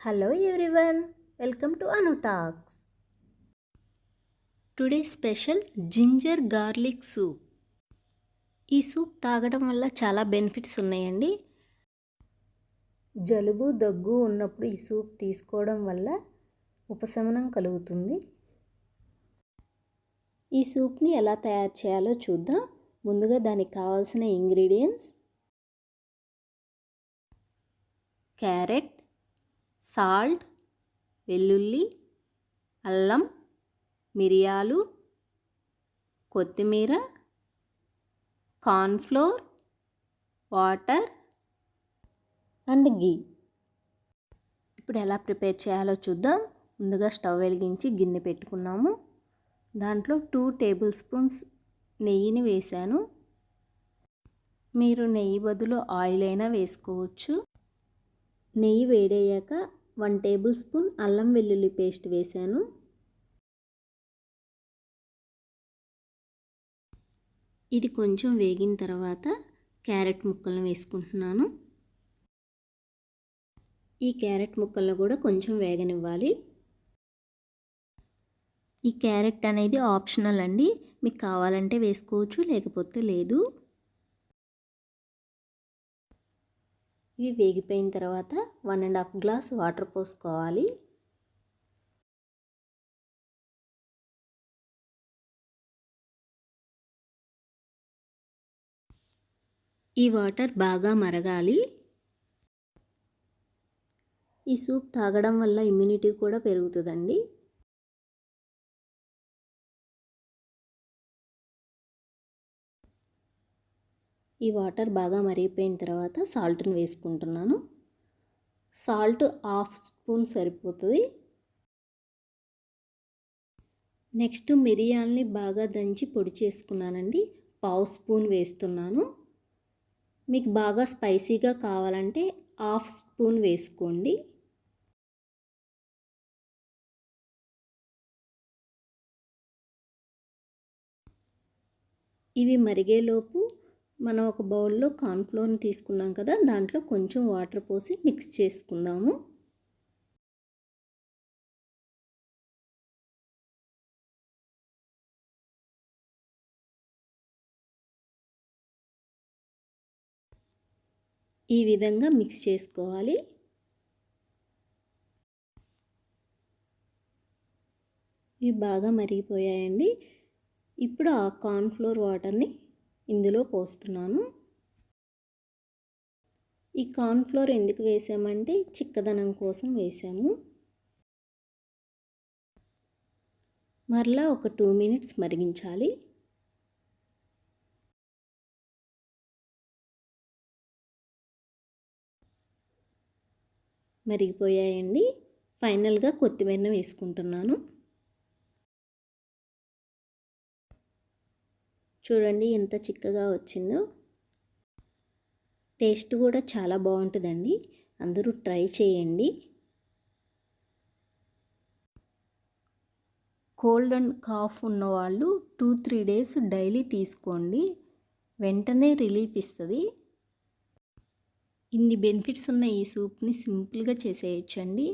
Hello everyone, welcome to Anu Talks. Today's special ginger garlic soup. ఈ soup తాగడం వల్ల చాలా బెనిఫిట్స్ ఉన్నాయండి. జలుబు దగ్గు ఉన్నప్పుడు ఈ సూప్ తీసుకోవడం వల్ల ఉపశమనం కలుగుతుంది. ఈ సూప్ని ఎలా తయారు చేయాలో చూద్దాం. ముందుగా దానికి కావాల్సిన ఇంగ్రీడియంట్స్: క్యారెట్, సాల్ట్, వెల్లుల్లి, అల్లం, మిరియాలు, కొత్తిమీర, కార్న్ఫ్లోర్, వాటర్ అండ్ గీ. ఇప్పుడు ఎలా ప్రిపేర్ చేయాలో చూద్దాం. ముందుగా స్టవ్ వెలిగించి గిన్నె పెట్టుకున్నాము. దాంట్లో 2 టేబుల్ స్పూన్స్ నెయ్యిని వేశాను. మీరు నెయ్యి బదులు ఆయిల్ అయినా వేసుకోవచ్చు. నెయ్యి వేడయ్యాక 1 టేబుల్ స్పూన్ అల్లం వెల్లుల్లి పేస్ట్ వేశాను. ఇది కొంచెం వేగిన తర్వాత క్యారెట్ ముక్కలను వేసుకుంటున్నాను. ఈ క్యారెట్ ముక్కలను కూడా కొంచెం వేగనివ్వాలి. ఈ క్యారెట్ అనేది ఆప్షనల్ అండి, మీకు కావాలంటే వేసుకోవచ్చు, లేకపోతే లేదు. ఇవి వేగిపోయిన తర్వాత 1.5 గ్లాస్ వాటర్ పోసుకోవాలి. ఈ వాటర్ బాగా మరగాలి. ఈ సూప్ తాగడం వల్ల ఇమ్యూనిటీ కూడా పెరుగుతుందండి. ఈ వాటర్ బాగా మరిగిపోయిన తర్వాత సాల్ట్ని వేసుకుంటున్నాను. సాల్ట్ 1/2 స్పూన్ సరిపోతుంది. నెక్స్ట్ మిరియాలని బాగా దంచి పొడి చేసుకున్నానండి, 1/2 స్పూన్ వేస్తున్నాను. మీకు బాగా స్పైసీగా కావాలంటే 1/2 స్పూన్ వేసుకోండి. ఇవి మరిగేలోపు మనం ఒక బౌల్లో కార్న్ఫ్లోర్ని తీసుకున్నాం కదా, దాంట్లో కొంచెం వాటర్ పోసి మిక్స్ చేసుకుందాము. ఈ విధంగా మిక్స్ చేసుకోవాలి. ఇవి బాగా మరిగిపోయాయండి. ఇప్పుడు ఆ కార్న్ఫ్లోర్ వాటర్ని ఇందులో పోస్తున్నాను. ఈ కార్న్ఫ్లోర్ ఎందుకు వేసామంటే చిక్కదనం కోసం వేసాము. మరలా ఒక 2 మినిట్స్ మరిగించాలి. మరిగిపోయాయండి. ఫైనల్గా కొత్తిమీరను వేసుకుంటున్నాను. చూడండి ఎంత చిక్కగా వచ్చిందో. టేస్ట్ కూడా చాలా బాగుంటుందండి, అందరూ ట్రై చేయండి. కోల్డ్ అండ్ కాఫ్ ఉన్నవాళ్ళు 2-3 డేస్ డైలీ తీసుకోండి, వెంటనే రిలీఫ్ ఇస్తుంది. ఇన్ని బెనిఫిట్స్ ఉన్న ఈ సూప్ని సింపుల్గా చేసేయచ్చండి.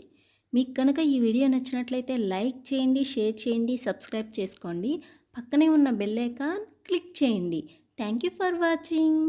మీకు కనుక ఈ వీడియో నచ్చినట్లయితే లైక్ చేయండి, షేర్ చేయండి, సబ్స్క్రైబ్ చేసుకోండి. పక్కనే ఉన్న బెల్ ఐకాన్ క్లిక్ చేయండి. Thank you for watching.